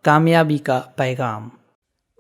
کامیابی کا پیغام۔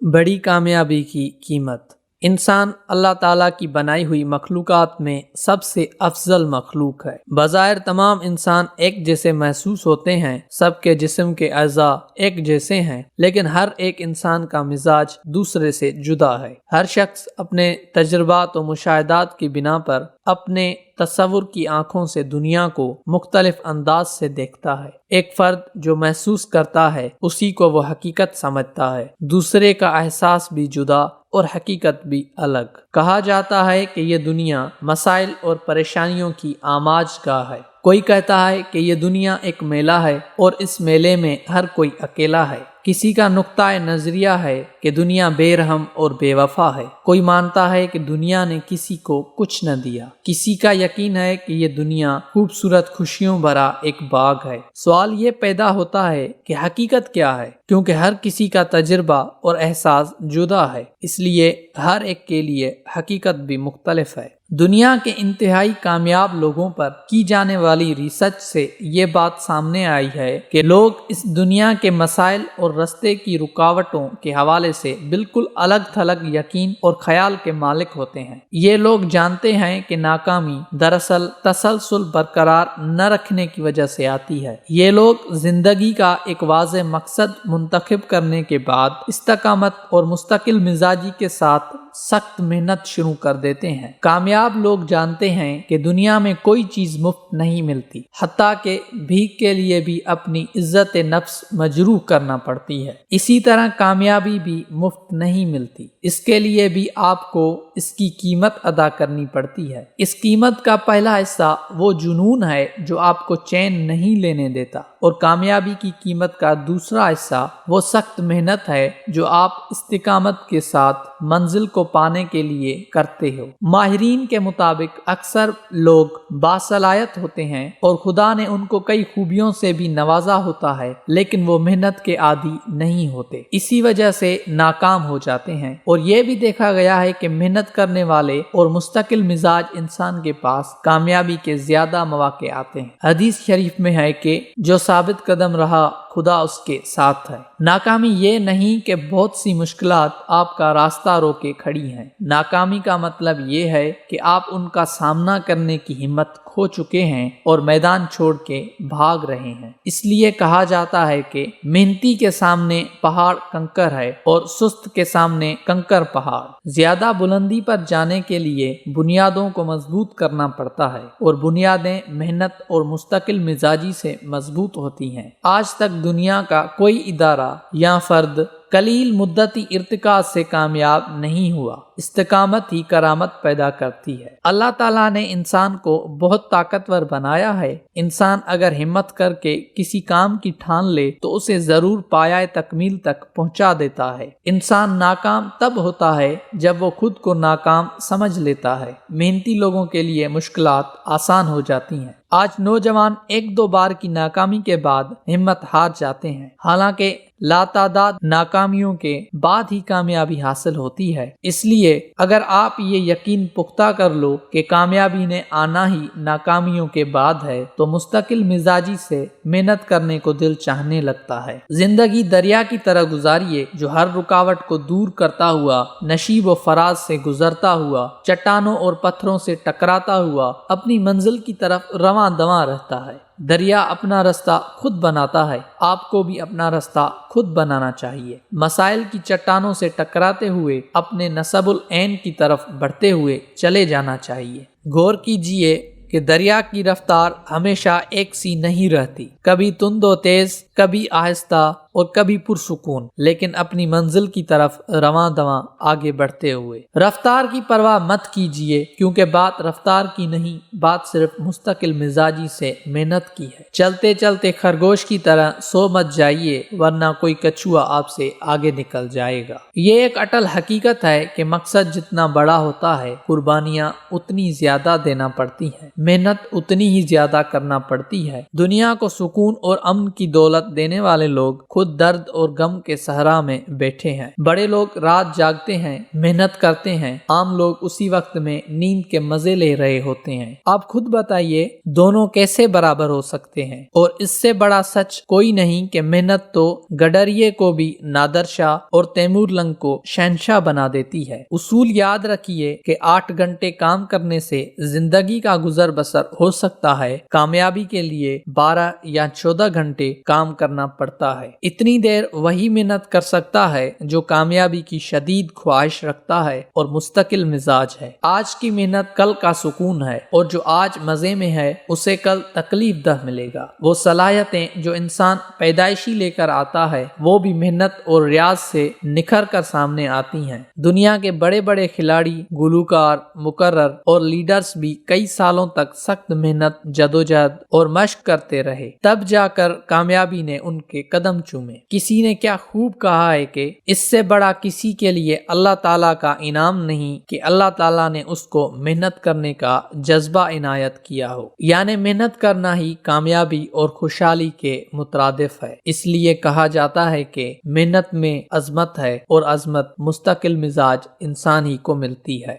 بڑی کامیابی کی قیمت۔ انسان اللہ تعالیٰ کی بنائی ہوئی مخلوقات میں سب سے افضل مخلوق ہے۔ بظاہر تمام انسان ایک جیسے محسوس ہوتے ہیں، سب کے جسم کے اعضاء ایک جیسے ہیں، لیکن ہر ایک انسان کا مزاج دوسرے سے جدا ہے۔ ہر شخص اپنے تجربات و مشاہدات کی بنا پر اپنے تصور کی آنکھوں سے دنیا کو مختلف انداز سے دیکھتا ہے۔ ایک فرد جو محسوس کرتا ہے اسی کو وہ حقیقت سمجھتا ہے۔ دوسرے کا احساس بھی جدا اور حقیقت بھی الگ۔ کہا جاتا ہے کہ یہ دنیا مسائل اور پریشانیوں کی آماج گاہ ہے۔ کوئی کہتا ہے کہ یہ دنیا ایک میلہ ہے اور اس میلے میں ہر کوئی اکیلا ہے۔ کسی کا نقطۂ نظریہ ہے کہ دنیا بے رحم اور بے وفا ہے۔ کوئی مانتا ہے کہ دنیا نے کسی کو کچھ نہ دیا۔ کسی کا یقین ہے کہ یہ دنیا خوبصورت خوشیوں بھرا ایک باغ ہے۔ سوال یہ پیدا ہوتا ہے کہ حقیقت کیا ہے؟ کیونکہ ہر کسی کا تجربہ اور احساس جدا ہے، اس لیے ہر ایک کے لیے حقیقت بھی مختلف ہے۔ دنیا کے انتہائی کامیاب لوگوں پر کی جانے والی ریسرچ سے یہ بات سامنے آئی ہے کہ لوگ اس دنیا کے مسائل اور رستے کی رکاوٹوں کے حوالے سے بالکل الگ تھلگ یقین اور خیال کے مالک ہوتے ہیں۔ یہ لوگ جانتے ہیں کہ ناکامی دراصل تسلسل برقرار نہ رکھنے کی وجہ سے آتی ہے۔ یہ لوگ زندگی کا ایک واضح مقصد منتخب کرنے کے بعد استقامت اور مستقل مزاجی کے ساتھ سخت محنت شروع کر دیتے ہیں۔ کامیاب لوگ جانتے ہیں کہ دنیا میں کوئی چیز مفت نہیں ملتی، حتیٰ کہ بھیک کے لیے بھی اپنی عزت نفس مجروح کرنا پڑتی ہے۔ اسی طرح کامیابی بھی مفت نہیں ملتی، اس کے لیے بھی آپ کو اس کی قیمت ادا کرنی پڑتی ہے۔ اس قیمت کا پہلا حصہ وہ جنون ہے جو آپ کو چین نہیں لینے دیتا، اور کامیابی کی قیمت کا دوسرا حصہ وہ سخت محنت ہے جو آپ استقامت کے ساتھ منزل کو پانے کے لیے کرتے ہو۔ ماہرین کے مطابق اکثر لوگ باصلاحیت ہوتے ہیں اور خدا نے ان کو کئی خوبیوں سے بھی نوازا ہوتا ہے، لیکن وہ محنت کے عادی نہیں ہوتے، اسی وجہ سے ناکام ہو جاتے ہیں۔ اور یہ بھی دیکھا گیا ہے کہ محنت کرنے والے اور مستقل مزاج انسان کے پاس کامیابی کے زیادہ مواقع آتے ہیں۔ حدیث شریف میں ہے کہ جو ثابت قدم رہا خدا اس کے ساتھ ہے۔ ناکامی یہ نہیں کہ بہت سی مشکلات آپ کا راستہ روکے کھڑی ہیں۔ ناکامی کا مطلب یہ ہے کہ آپ ان کا سامنا کرنے کی ہمت کھو چکے ہیں اور میدان چھوڑ کے بھاگ رہے ہیں۔ اس لیے کہا جاتا ہے کہ محنتی کے سامنے پہاڑ کنکر ہے اور سست کے سامنے کنکر پہاڑ۔ زیادہ بلندی پر جانے کے لیے بنیادوں کو مضبوط کرنا پڑتا ہے، اور بنیادیں محنت اور مستقل مزاجی سے مضبوط ہوتی ہیں۔ آج تک دنیا کا کوئی ادارہ یا فرد قلیل مدتی ارتکاز سے کامیاب نہیں ہوا۔ استقامت ہی کرامت پیدا کرتی ہے۔ اللہ تعالیٰ نے انسان کو بہت طاقتور بنایا ہے۔ انسان اگر ہمت کر کے کسی کام کی ٹھان لے تو اسے ضرور پایہ تکمیل تک پہنچا دیتا ہے۔ انسان ناکام تب ہوتا ہے جب وہ خود کو ناکام سمجھ لیتا ہے۔ محنتی لوگوں کے لیے مشکلات آسان ہو جاتی ہیں۔ آج نوجوان ایک دو بار کی ناکامی کے بعد ہمت ہار جاتے ہیں، حالانکہ لاتعداد ناکامیوں کے بعد ہی کامیابی حاصل ہوتی ہے۔ اس لیے اگر آپ یہ یقین پختہ کر لو کہ کامیابی نے آنا ہی ناکامیوں کے بعد ہے تو مستقل مزاجی سے محنت کرنے کو دل چاہنے لگتا ہے۔ زندگی دریا کی طرح گزاریے جو ہر رکاوٹ کو دور کرتا ہوا، نشیب و فراز سے گزرتا ہوا، چٹانوں اور پتھروں سے ٹکراتا ہوا اپنی منزل کی طرف رواں دواں رہتا ہے۔ دریا اپنا رستہ خود بناتا ہے، آپ کو بھی اپنا رستہ خود بنانا چاہیے۔ مسائل کی چٹانوں سے ٹکراتے ہوئے اپنے نصب العین کی طرف بڑھتے ہوئے چلے جانا چاہیے۔ غور کیجئے کہ دریا کی رفتار ہمیشہ ایک سی نہیں رہتی، کبھی تند و تیز، کبھی آہستہ اور کبھی پرسکون، لیکن اپنی منزل کی طرف رواں دواں آگے بڑھتے ہوئے۔ رفتار کی پرواہ مت کیجیے، کیونکہ بات رفتار کی نہیں، بات صرف مستقل مزاجی سے محنت کی ہے۔ چلتے چلتے خرگوش کی طرح سو مت جائیے، ورنہ کوئی کچھوا آپ سے آگے نکل جائے گا۔ یہ ایک اٹل حقیقت ہے کہ مقصد جتنا بڑا ہوتا ہے، قربانیاں اتنی زیادہ دینا پڑتی ہیں، محنت اتنی ہی زیادہ کرنا پڑتی ہے۔ دنیا کو سکون اور امن کی دولت دینے والے لوگ خود درد اور غم کے صحرا میں بیٹھے ہیں۔ بڑے لوگ رات جاگتے ہیں، محنت کرتے ہیں، عام لوگ اسی وقت میں نیند کے مزے لے رہے ہوتے ہیں۔ آپ خود بتائیے دونوں کیسے برابر ہو سکتے ہیں؟ اور اس سے بڑا سچ کوئی نہیں کہ محنت تو گڈریے کو بھی نادر شاہ اور تیمور لنگ کو شہنشاہ بنا دیتی ہے۔ اصول یاد رکھیے کہ 8 گھنٹے کام کرنے سے زندگی کا گزر بسر ہو سکتا ہے، کامیابی کے لیے 12 یا 14 گھنٹے کام کرنا پڑتا ہے۔ اتنی دیر وہی محنت کر سکتا ہے جو کامیابی کی شدید خواہش رکھتا ہے اور مستقل مزاج ہے۔ آج کی محنت کل کا سکون ہے، اور جو آج مزے میں ہے اسے کل تکلیف دہ ملے گا۔ وہ صلاحیتیں جو انسان پیدائشی لے کر آتا ہے وہ بھی محنت اور ریاض سے نکھر کر سامنے آتی ہیں۔ دنیا کے بڑے بڑے کھلاڑی، گلوکار، مقرر اور لیڈرز بھی کئی سالوں تک سخت محنت، جدوجہد اور مشق کرتے رہے، تب جا کر کامیابی نے ان کے قدم چومے۔ کسی نے کیا خوب کہا ہے کہ اس سے بڑا کسی کے لیے اللہ تعالیٰ کا انعام نہیں کہ اللہ تعالیٰ نے اس کو محنت کرنے کا جذبہ عنایت کیا ہو۔ یعنی محنت کرنا ہی کامیابی اور خوشحالی کے مترادف ہے۔ اس لیے کہا جاتا ہے کہ محنت میں عظمت ہے، اور عظمت مستقل مزاج انسان ہی کو ملتی ہے۔